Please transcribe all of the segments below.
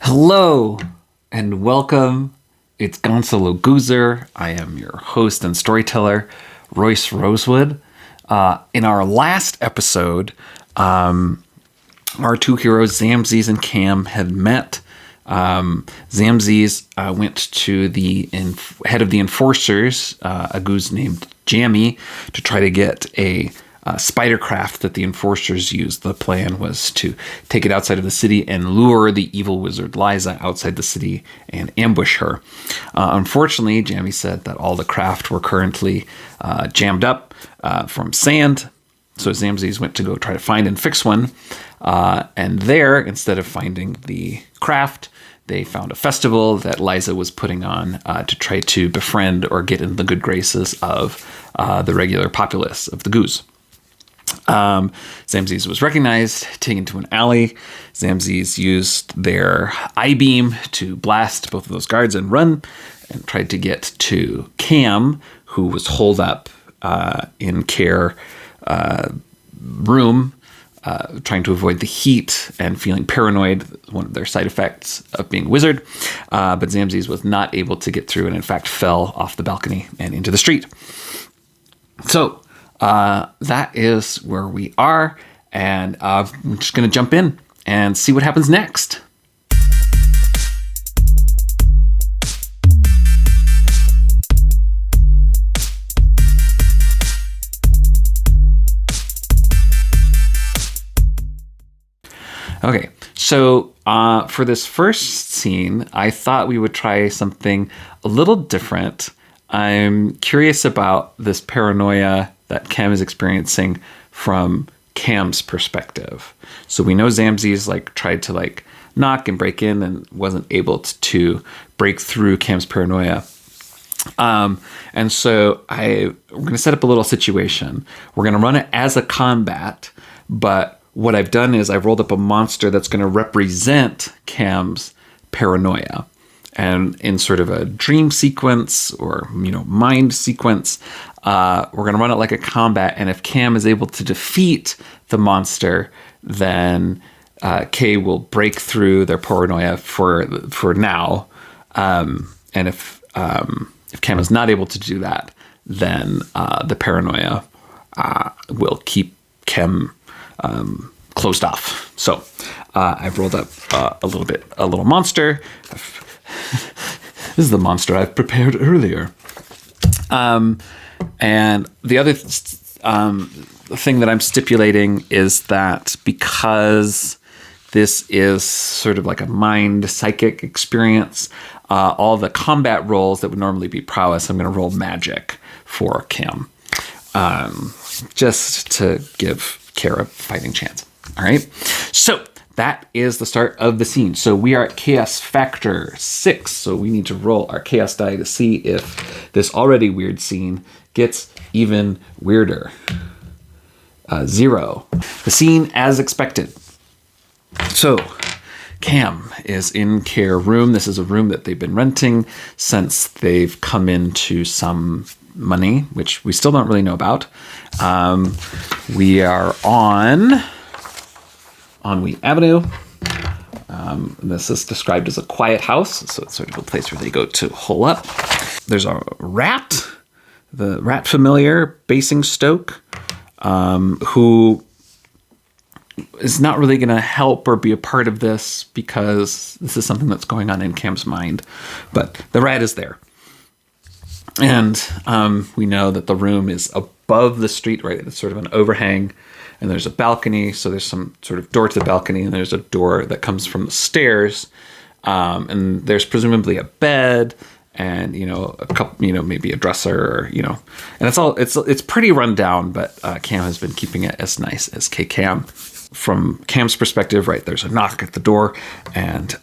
Hello and welcome. It's GOZR. I am your host and storyteller, Royce Rosewood. In our last episode, our two heroes, Zamzes and Camm, had met. Zamzes went to the head of the enforcers, a goose named Jammy, to try to get a spider craft that the enforcers used. The plan was to take it outside of the city and lure the evil wizard Liza outside the city and ambush her. Unfortunately, Jammy said that all the craft were currently jammed up from sand. So Zamzes went to go try to find and fix one. And there, instead of finding the craft, they found a festival that Liza was putting on to try to befriend or get in the good graces of the regular populace of the goose. Zamzes was recognized, taken to an alley. Zamzes used their I-beam to blast both of those guards and run, and tried to get to Camm, who was holed up in care room, trying to avoid the heat and feeling paranoid, one of their side effects of being a wizard. But Zamzes was not able to get through and in fact fell off the balcony and into the street. So that is where we are, and I'm just going to jump in and see what happens next. Okay, so for this first scene, I thought we would try something a little different. I'm curious about this paranoia that Camm is experiencing from Camm's perspective. So we know Zamzes tried to knock and break in and wasn't able to break through Camm's paranoia. And so we're going to set up a little situation. We're going to run it as a combat, but what I've done is I've rolled up a monster that's going to represent Camm's paranoia. And in sort of a dream sequence or, mind sequence, we're going to run it like a combat. And if Camm is able to defeat the monster, then Kay will break through their paranoia for now. And if Camm is not able to do that, then the paranoia will keep Camm closed off. So I've rolled up a little monster. This is the monster I've prepared earlier. And the other thing that I'm stipulating is that because this is sort of like a mind psychic experience, all the combat rolls that would normally be prowess, I'm going to roll magic for Camm, just to give Kara a fighting chance. All right. So that is the start of the scene. So we are at chaos factor 6. So we need to roll our chaos die to see if this already weird scene gets even weirder. 0. The scene as expected. So Camm is in care room. This is a room that they've been renting since they've come into some money, which we still don't really know about. We are on Ennui Avenue. This is described as a quiet house, so it's sort of a place where they go to hole up. There's a rat, the rat familiar, Basingstoke, who is not really going to help or be a part of this because this is something that's going on in Camm's mind. But the rat is there. And we know that the room is above the street, right? It's sort of an overhang. And there's a balcony, so there's some sort of door to the balcony, and there's a door that comes from the stairs. And there's presumably a bed and, a couple, maybe a dresser, or, and it's pretty run down, but Camm has been keeping it as nice as Camm. From Camm's perspective, right, there's a knock at the door, and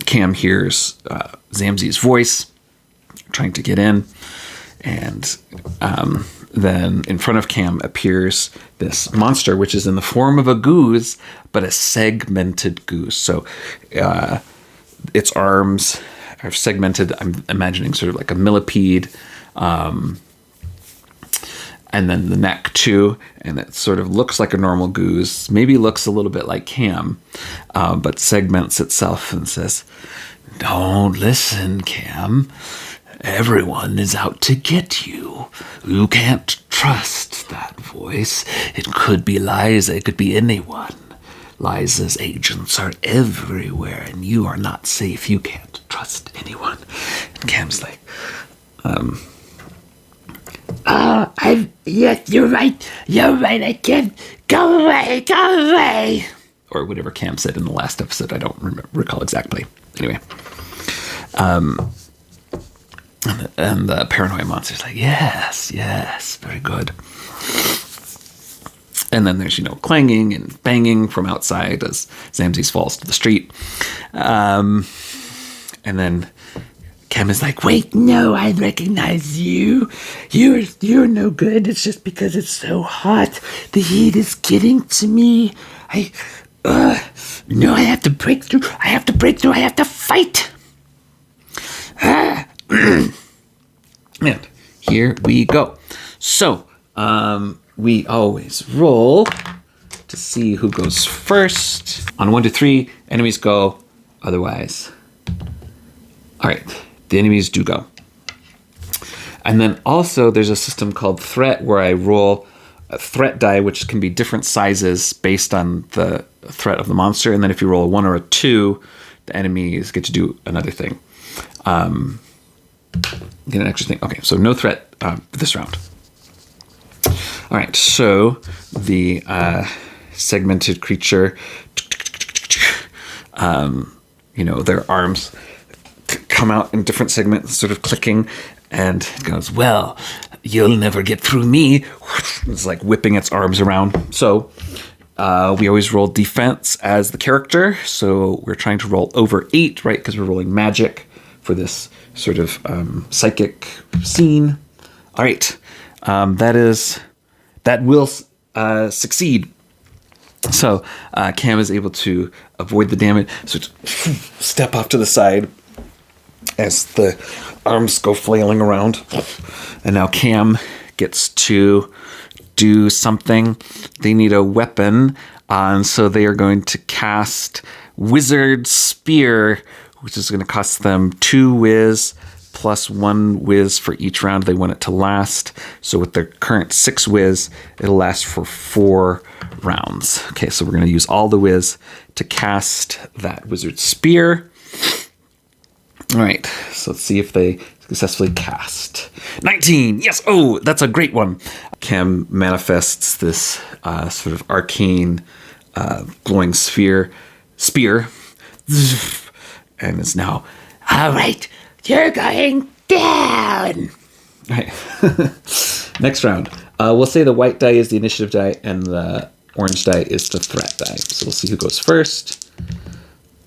Camm hears Zamzes' voice trying to get in, and then in front of Camm appears this monster, which is in the form of a goose, but a segmented goose. So its arms are segmented. I'm imagining sort of like a millipede. and then the neck too, and it sort of looks like a normal goose, maybe looks a little bit like Camm, but segments itself and says, "Don't listen, Camm. Everyone is out to get you. You can't trust that voice. It could be Liza, it could be anyone. Liza's agents are everywhere, and you are not safe. You can't trust anyone." And Camm's like, yes, you're right. You're right. I can't. Go away. Go away. or whatever Camm said in the last episode. I don't recall exactly. Anyway. And the paranoia monster's like, yes, very good. And then there's, clanging and banging from outside as Zamzis falls to the street. And then Camm is like, Wait, no, I recognize you. You're no good. It's just because it's so hot. The heat is getting to me. No, I have to break through. I have to fight. and here we go. So, we always roll to see who goes first. On 1 to 3, enemies go. Otherwise, all right, the enemies do go. And then also there's a system called threat where I roll a threat die, which can be different sizes based on the threat of the monster. And then if you roll a 1 or a 2, the enemies get to do another thing. Get an extra thing. Okay, so no threat this round. All right, so the segmented creature, their arms come out in different segments, sort of clicking, and it goes, "Well, you'll never get through me." It's like whipping its arms around. So we always roll defense as the character. So we're trying to roll over 8, right? Because we're rolling magic for this sort of psychic scene. All right, that will succeed. So Camm is able to avoid the damage. So step off to the side as the arms go flailing around. And now Camm gets to do something. They need a weapon. And so they are going to cast Wizard Spear, which is going to cost them 2 whiz plus 1 whiz for each round they want it to last. So with their current 6 whiz, it'll last for 4 rounds. Okay, so we're going to use all the whiz to cast that Wizard Spear. All right, so let's see if they successfully cast. 19, yes, oh, that's a great one. Camm manifests this sort of arcane glowing spear, and is now, all right, you're going down. All right. Next round. We'll say the white die is the initiative die and the orange die is the threat die. So we'll see who goes first.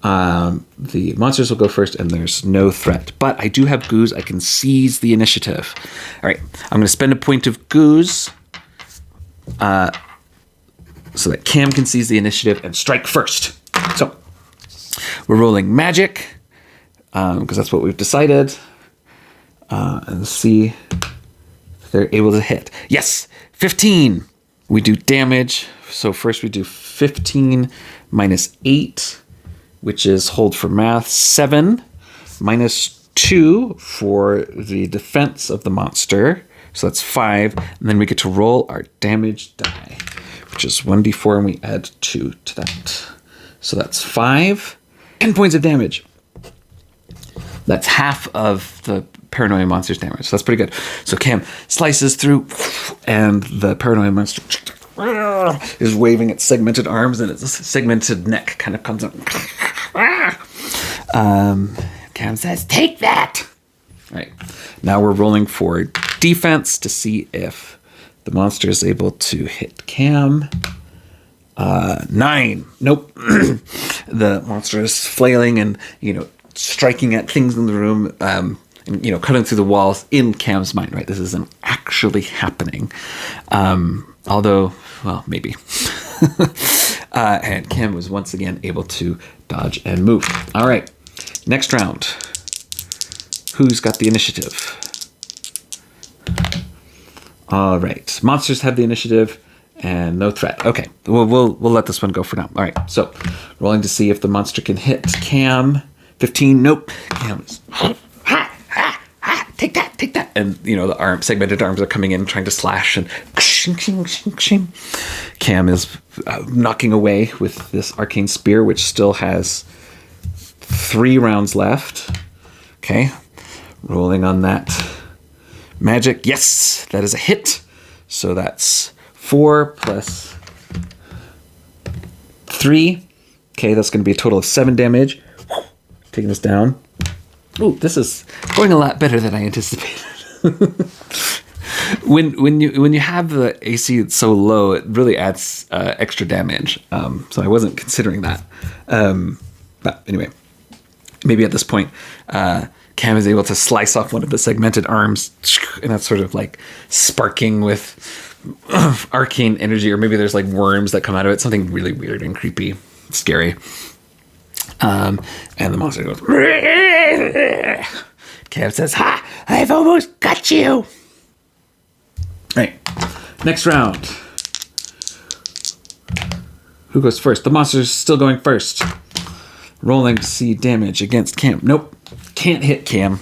The monsters will go first, and there's no threat. But I do have Goose. I can seize the initiative. All right. I'm going to spend a point of Goose so that Camm can seize the initiative and strike first. So we're rolling magic because that's what we've decided. And see if they're able to hit. Yes, 15. We do damage. So first we do 15 minus 8, which is, hold for math, 7, minus 2 for the defense of the monster. So that's 5. And then we get to roll our damage die, which is 1d4, and we add 2 to that. So that's 5. 10 points of damage. That's half of the paranoia monster's damage. So that's pretty good. So Camm slices through, and the paranoia monster is waving its segmented arms, and its segmented neck kind of comes up. Camm says, "Take that!" All right. Now we're rolling for defense to see if the monster is able to hit Camm. 9. Nope. The monster is flailing and, striking at things in the room, and, cutting through the walls in Camm's mind, right? This isn't actually happening. Although, well, maybe. And Camm was once again able to dodge and move. All right. Next round. Who's got the initiative? All right. Monsters have the initiative and no threat. Okay. We'll let this one go for now. All right. So rolling to see if the monster can hit Camm. 15. Nope. Camm is... Take that, take that. And, the segmented arms are coming in, trying to slash, and Camm is knocking away with this arcane spear, which still has 3 rounds left. Okay. Rolling on that magic. Yes, that is a hit. So that's 4 plus 3. Okay, that's going to be a total of 7 damage. Taking us down. Ooh, this is going a lot better than I anticipated. when you have the AC so low, it really adds extra damage. So I wasn't considering that. But anyway, maybe at this point, Camm is able to slice off one of the segmented arms, and that's sort of like sparking with arcane energy, or maybe there's like worms that come out of it. Something really weird and creepy, scary. And the monster goes. Camm says, "Ha! I've almost got you." All right, next round. Who goes first? The monster's still going first. Rolling to see damage against Camm. Nope, can't hit Camm.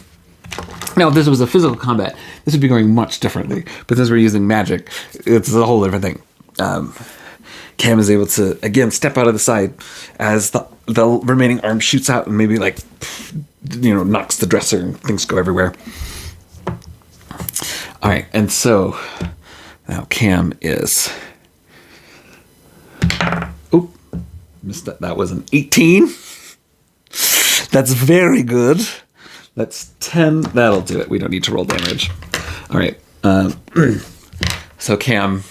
Now, if this was a physical combat, this would be going much differently. But since we're using magic, it's a whole different thing. Camm is able to, again, step out of the side as the remaining arm shoots out and maybe, knocks the dresser and things go everywhere. All right, and so now Camm is... Oop, missed that. That was an 18. That's very good. That's 10. That'll do it. We don't need to roll damage. All right. So Camm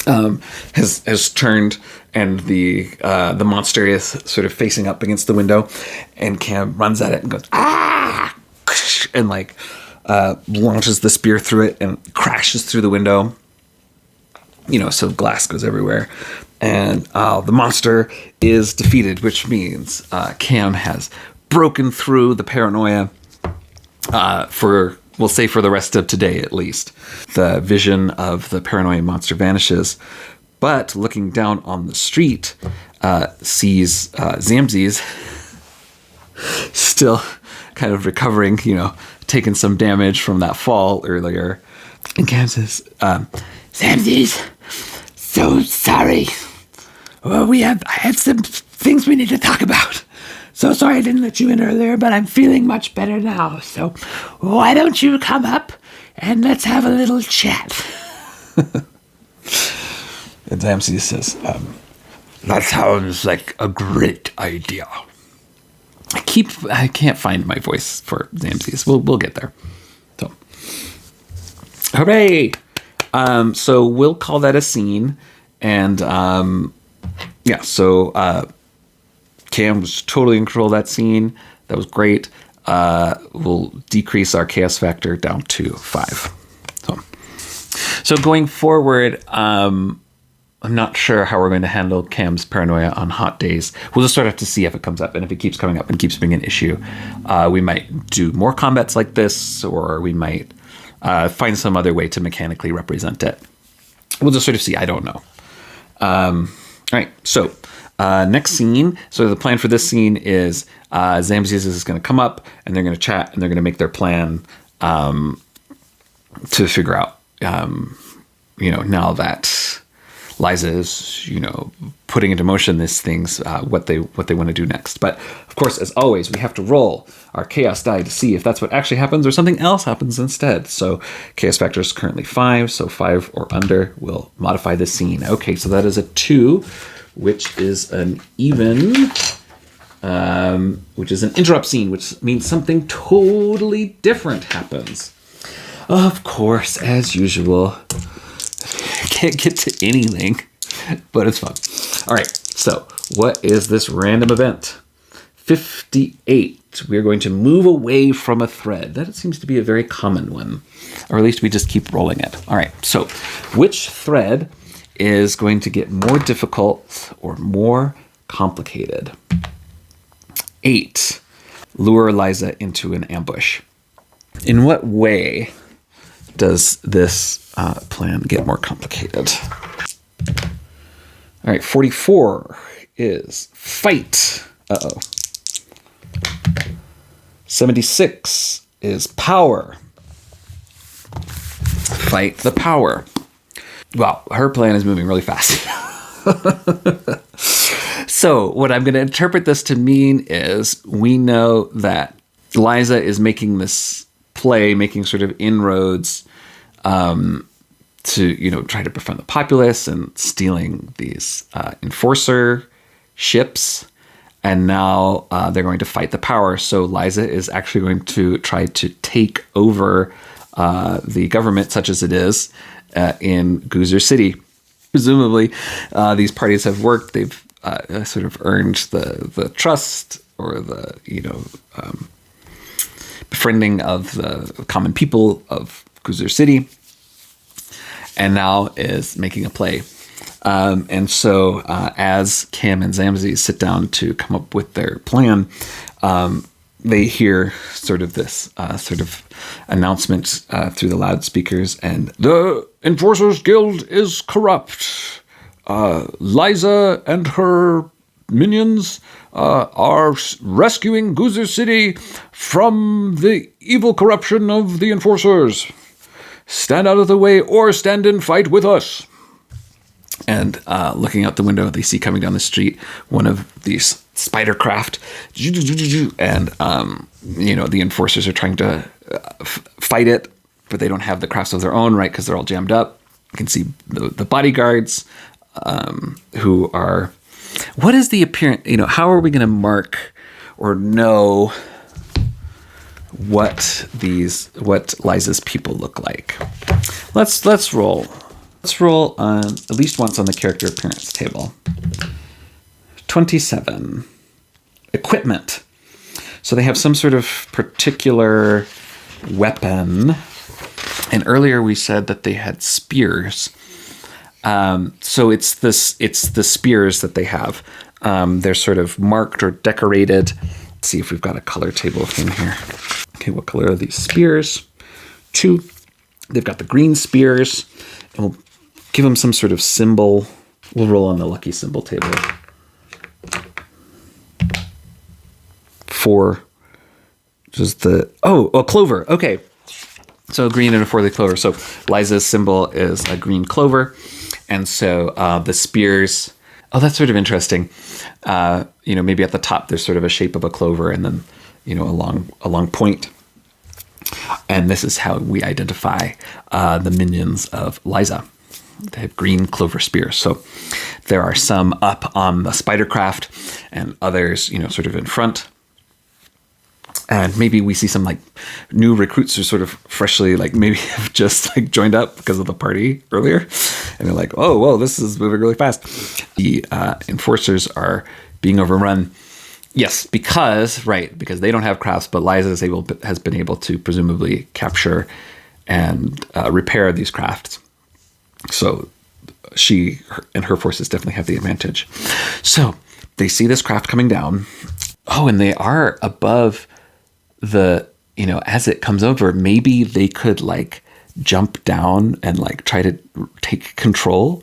has turned, and the monster is sort of facing up against the window, and Camm runs at it and goes, "Ah!" and launches the spear through it and crashes through the window. So glass goes everywhere. And the monster is defeated, which means Camm has broken through the paranoia we'll say for the rest of today at least. The vision of the paranoia monster vanishes, but looking down on the street, sees Zamzis still kind of recovering, taking some damage from that fall earlier. And Camm says, Zamzis, so sorry. Well, I have some things we need to talk about. So sorry I didn't let you in earlier, but I'm feeling much better now. So why don't you come up and let's have a little chat? And Zamzis says, that sounds like a great idea. I can't find my voice for Zamzis. We'll get there. So, hooray! So we'll call that a scene, and so Camm was totally in control of that scene. That was great. We'll decrease our chaos factor down to 5. So going forward, I'm not sure how we're going to handle Camm's paranoia on hot days. We'll just sort of have to see if it comes up, and if it keeps coming up and keeps being an issue, we might do more combats like this, or we might find some other way to mechanically represent it. We'll just sort of see. I don't know. All right. So next scene. So the plan for this scene is Zamzis is going to come up, and they're going to chat, and they're going to make their plan to figure out, now that Liza is, putting into motion these things, what they want to do next. But of course, as always, we have to roll our chaos die to see if that's what actually happens or something else happens instead. So chaos factor is currently 5, so 5 or under will modify the scene. Okay, so that is a 2, which is an even, which is an interrupt scene, which means something totally different happens. Of course, as usual. Can't get to anything, but it's fun. All right, so what is this random event? 58. We are going to move away from a thread. That seems to be a very common one, or at least we just keep rolling it. All right, so which thread is going to get more difficult or more complicated? 8. Lure Liza into an ambush. In what way does this plan get more complicated. All right, 44 is fight. Uh-oh. 76 is power. Fight the power. Well, her plan is moving really fast. So what I'm going to interpret this to mean is we know that Liza is making this play, making sort of inroads to, try to befriend the populace and stealing these enforcer ships. And now they're going to fight the power. So Liza is actually going to try to take over the government, such as it is, in GOZR City. Presumably, these parties have worked. They've sort of earned the trust or the, befriending of the common people of GOZR City, and now is making a play. And so as Camm and Zamzes sit down to come up with their plan, they hear sort of this sort of announcement through the loudspeakers, and the Enforcers Guild is corrupt. Liza and her minions are rescuing GOZR City from the evil corruption of the Enforcers. Stand out of the way or stand and fight with us. And looking out the window, they see coming down the street one of these spider craft. And, the enforcers are trying to fight it, but they don't have the crafts of their own, right? Because they're all jammed up. You can see the bodyguards who are... What is the appearance? How are we going to mark or know what Liza's people look like? Let's roll. Let's roll on at least once on the character appearance table. 27. Equipment. So they have some sort of particular weapon. And earlier we said that they had spears. So it's the spears that they have. They're sort of marked or decorated. Let's see if we've got a color table thing here. Okay, what color are these spears? 2. They've got the green spears. And we'll give them some sort of symbol. We'll roll on the lucky symbol table. 4. Just a clover. Okay. So a green and a 4-leaf clover. So Liza's symbol is a green clover. And so the spears, that's sort of interesting. Maybe at the top there's sort of a shape of a clover and then, a long point. And this is how we identify the minions of Liza. They have green clover spears. So there are some up on the spider craft and others, sort of in front. And maybe we see some new recruits who sort of freshly maybe have just joined up because of the party earlier. And they're like, oh, whoa, this is moving really fast. The enforcers are being overrun. Yes, because they don't have crafts, but Liza has been able to presumably capture and repair these crafts. So she and her forces definitely have the advantage. So they see this craft coming down. Oh, and they are above as it comes over, maybe they could jump down and try to take control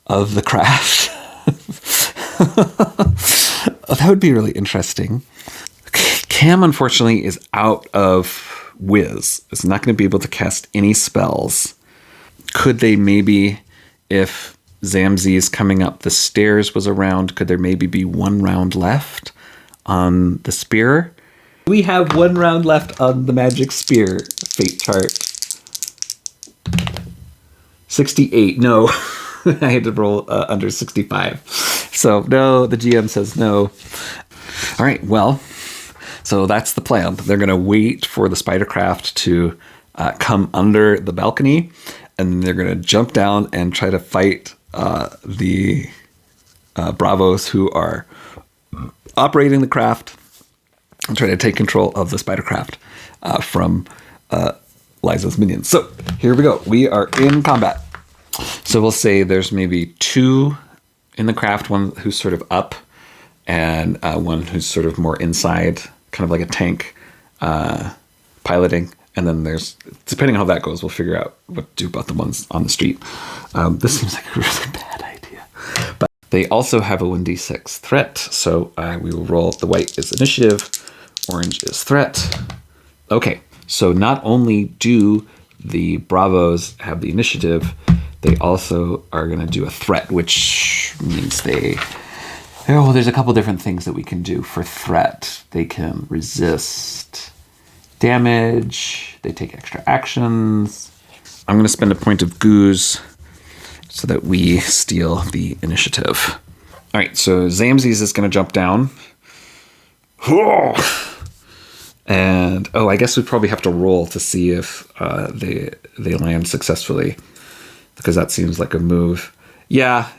of the craft. That would be really interesting. Camm, unfortunately, is out of Wiz. It's not going to be able to cast any spells. Could they maybe, if Zamzes coming up the stairs was around, could there maybe be 1 round left on the spear? We have 1 round left on the magic spear fate chart. 68. No, I had to roll under 65. So no, the GM says no. All right, well, so that's the plan. They're going to wait for the spidercraft to come under the balcony, and they're going to jump down and try to fight the Bravos who are operating the craft and try to take control of the spidercraft from Liza's minions. So here we go. We are in combat. So we'll say there's maybe 2 in the craft, one who's sort of up and one who's sort of more inside, kind of like a tank piloting. And then there's, depending on how that goes, we'll figure out what to do about the ones on the street. This seems like a really bad idea. But they also have a 1d6 threat. So we will roll. The white is initiative. Orange is threat. Okay. So not only do the Bravos have the initiative, they also are going to do a threat, which means there's a couple different things that we can do for threat. They can resist damage. They take extra actions. I'm going to spend a point of Goose so that we steal the initiative. All right, so Zamzes is going to jump down. And, I guess we probably have to roll to see if they land successfully, because that seems like a move. Yeah,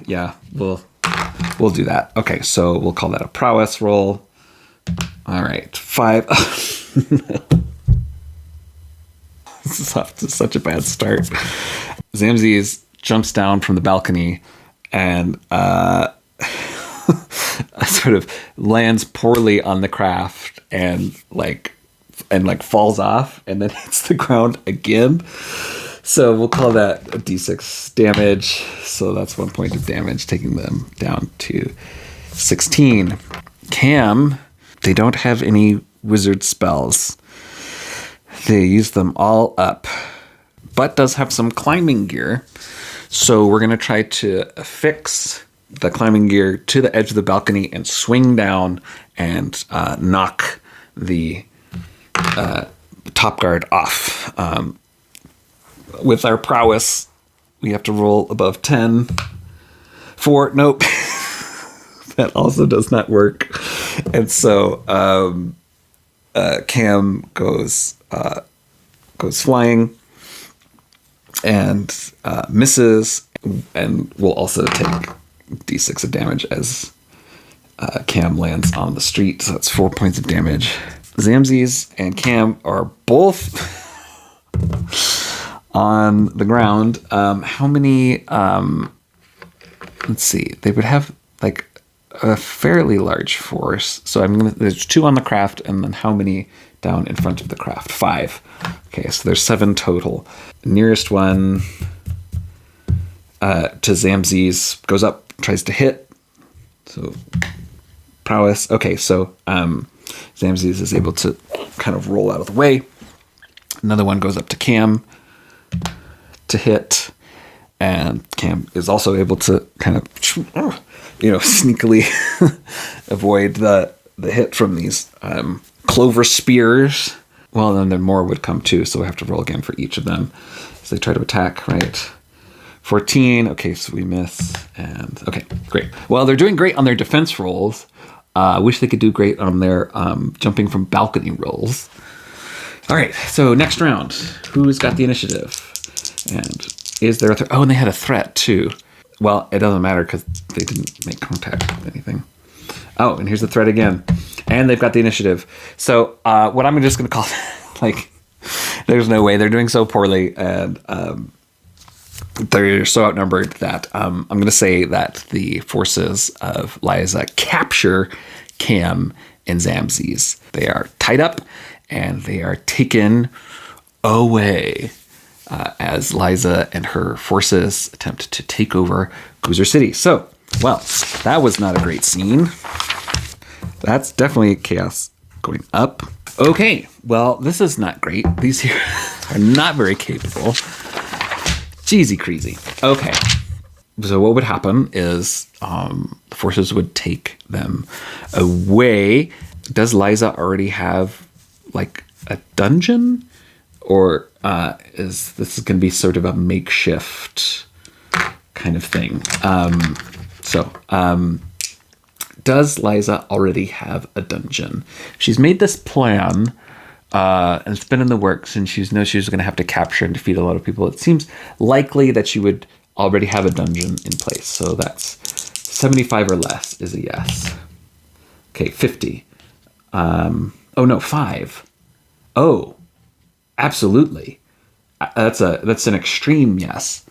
we'll do that. Okay, so we'll call that a prowess roll. All right, 5. This is off to such a bad start. Zamzes jumps down from the balcony and sort of lands poorly on the craft and falls off and then hits the ground again. So we'll call that a d6 damage. So that's 1 point of damage, taking them down to 16. Camm, they don't have any wizard spells. They use them all up, but does have some climbing gear. So we're going to try to affix the climbing gear to the edge of the balcony and swing down and knock the top guard off. With our prowess, we have to roll above 10. 4, nope. That also does not work. And so Camm goes flying and misses, and will also take d6 of damage as Camm lands on the street. So that's 4 points of damage. Zamzes and Camm are both on the ground. How many? Let's see. They would have like a fairly large force. So there's 2 on the craft, and then how many down in front of the craft? 5. Okay, so there's 7 total. Nearest one to Zamzes goes up, tries to hit. So prowess. Okay, so Zamzes is able to kind of roll out of the way. Another one goes up to Camm to hit, and Camm is also able to kind of, sneakily avoid the hit from these clover spears. Well, then more would come too, so we have to roll again for each of them as they try to attack, right? 14, okay, so we miss, and okay, great. Well, they're doing great on their defense rolls. I wish they could do great on their jumping from balcony rolls. All right, so next round, who's got the initiative? And is there a threat? Oh, and they had a threat too. Well, it doesn't matter because they didn't make contact with anything. Oh, and here's the threat again. And they've got the initiative. So what I'm just going to call, there's no way. They're doing so poorly, and they're so outnumbered that I'm going to say that the forces of Liza capture Camm and Zamzes. They are tied up, and they are taken away as Liza and her forces attempt to take over GOZR City. So, well, that was not a great scene. That's definitely chaos going up. Okay, well, this is not great. These here are not very capable. Jeezy crazy. Okay, so what would happen is the forces would take them away. Does Liza already have like a dungeon, or is this going to be sort of a makeshift kind of thing? Does Liza already have a dungeon? She's made this plan, and it's been in the works, and she knows she's going to have to capture and defeat a lot of people. It seems likely that she would already have a dungeon in place. So that's 75 or less is a yes. Okay, 50. 5. Oh, absolutely. That's an extreme yes.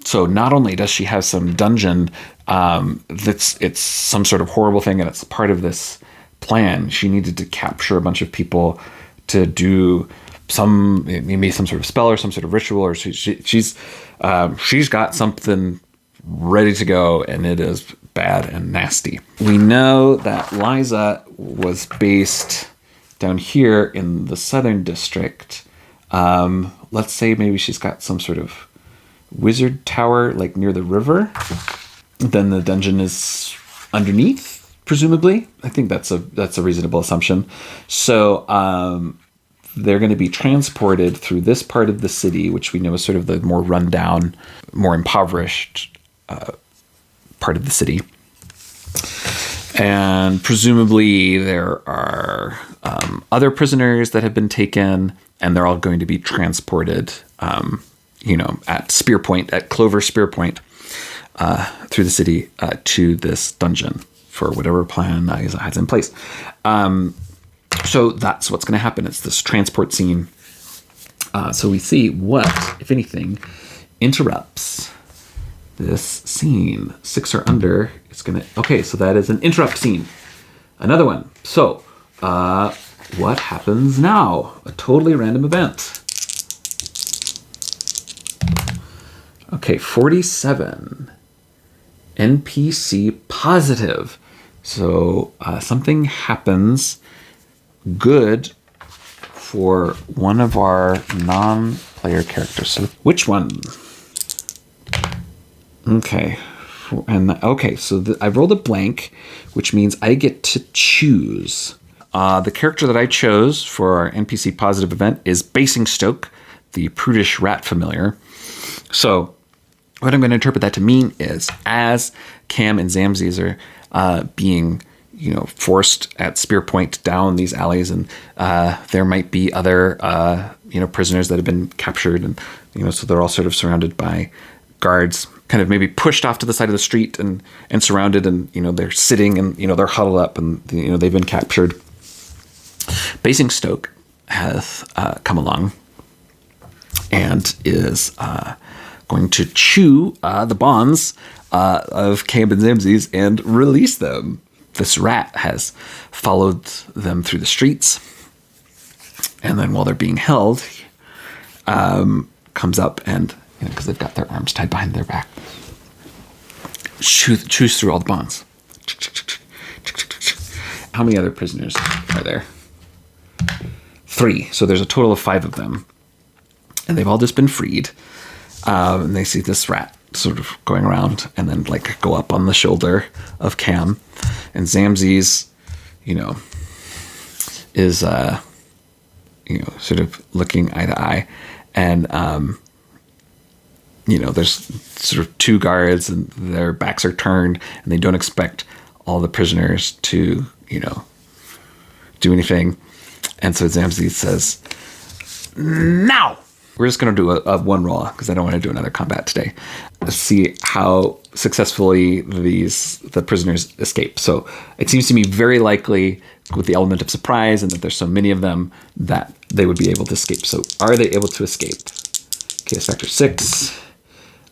So not only does she have some dungeon, it's some sort of horrible thing, and it's part of this plan. She needed to capture a bunch of people to do maybe some sort of spell or some sort of ritual, or she's got something ready to go, and it is bad and nasty. We know that Liza was based down here in the southern district. Let's say maybe she's got some sort of wizard tower like near the river. Then the dungeon is underneath, presumably. I think that's a reasonable assumption. So they're going to be transported through this part of the city, which we know is sort of the more rundown, more impoverished part of the city. And presumably there are other prisoners that have been taken, and they're all going to be transported, at Clover Spear Point, through the city to this dungeon for whatever plan Liza has in place. So that's what's going to happen. It's this transport scene. So we see what, if anything, interrupts this scene. 6 or under. It's going to... Okay, so that is an interrupt scene. Another one. So, what happens now? A totally random event. Okay, 47. NPC positive. So something happens good for one of our non-player characters. So which one? Okay. So I rolled a blank, which means I get to choose. The character that I chose for our NPC positive event is Basingstoke, the prudish rat familiar. So what I'm going to interpret that to mean is, as Camm and Zamzies are being, forced at spear point down these alleys, and there might be other, prisoners that have been captured, and so they're all sort of surrounded by guards, kind of maybe pushed off to the side of the street and surrounded, and they're sitting, and they're huddled up, and they've been captured. Basingstoke has come along and is going to chew the bonds of Camm and Zamzies and release them. This rat has followed them through the streets, and then while they're being held, comes up and, because they've got their arms tied behind their back, chews through all the bonds. How many other prisoners are there? 3. So there's a total of 5 of them, and they've all just been freed. And they see this rat sort of going around and then go up on the shoulder of Camm, and Zamzies, is, sort of looking eye to eye, and, there's sort of 2 guards and their backs are turned, and they don't expect all the prisoners to, do anything. And so Zamzies says, "Now!" We're just going to do a one roll because I don't want to do another combat today. Let's see how successfully the prisoners escape. So it seems to me very likely, with the element of surprise and that there's so many of them, that they would be able to escape. So are they able to escape? Okay, factor 6,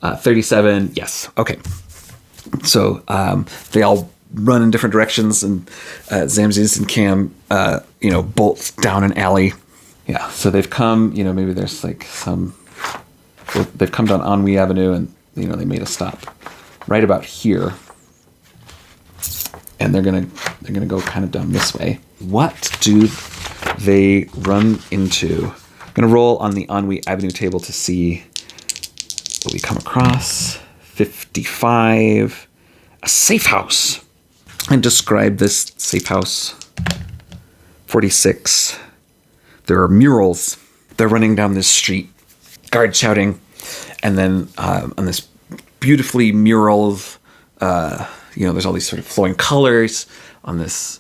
37. Yes. Okay. So they all run in different directions, and Zamzies and Camm, bolt down an alley. Yeah, so they've come, maybe there's they've come down Ennui Avenue, and, they made a stop right about here. And they're going to go kind of down this way. What do they run into? I'm going to roll on the Ennui Avenue table to see what we come across. 55, a safe house. And describe this safe house. 46. There are murals. They're running down this street, guards shouting, and then on this beautifully muraled, there's all these sort of flowing colors on this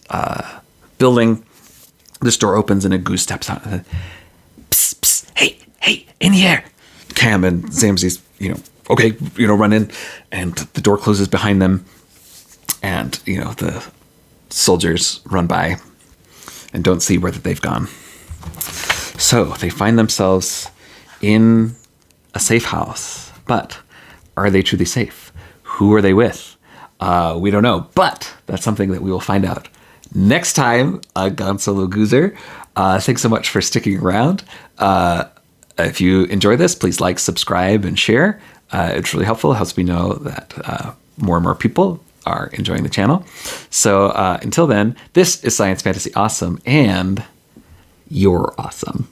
building. This door opens and a goose steps out. And psst, psst, hey, in here. Camm and Zamzies, okay, run in, and the door closes behind them, and the soldiers run by and don't see where they've gone. So they find themselves in a safe house, but are they truly safe? Who are they with? We don't know, but that's something that we will find out next time on Gonzalo GOZR. Thanks so much for sticking around. If you enjoy this, please like, subscribe, and share. It's really helpful. It helps me know that more and more people are enjoying the channel. So until then, this is Science Fantasy Awesome, and you're awesome.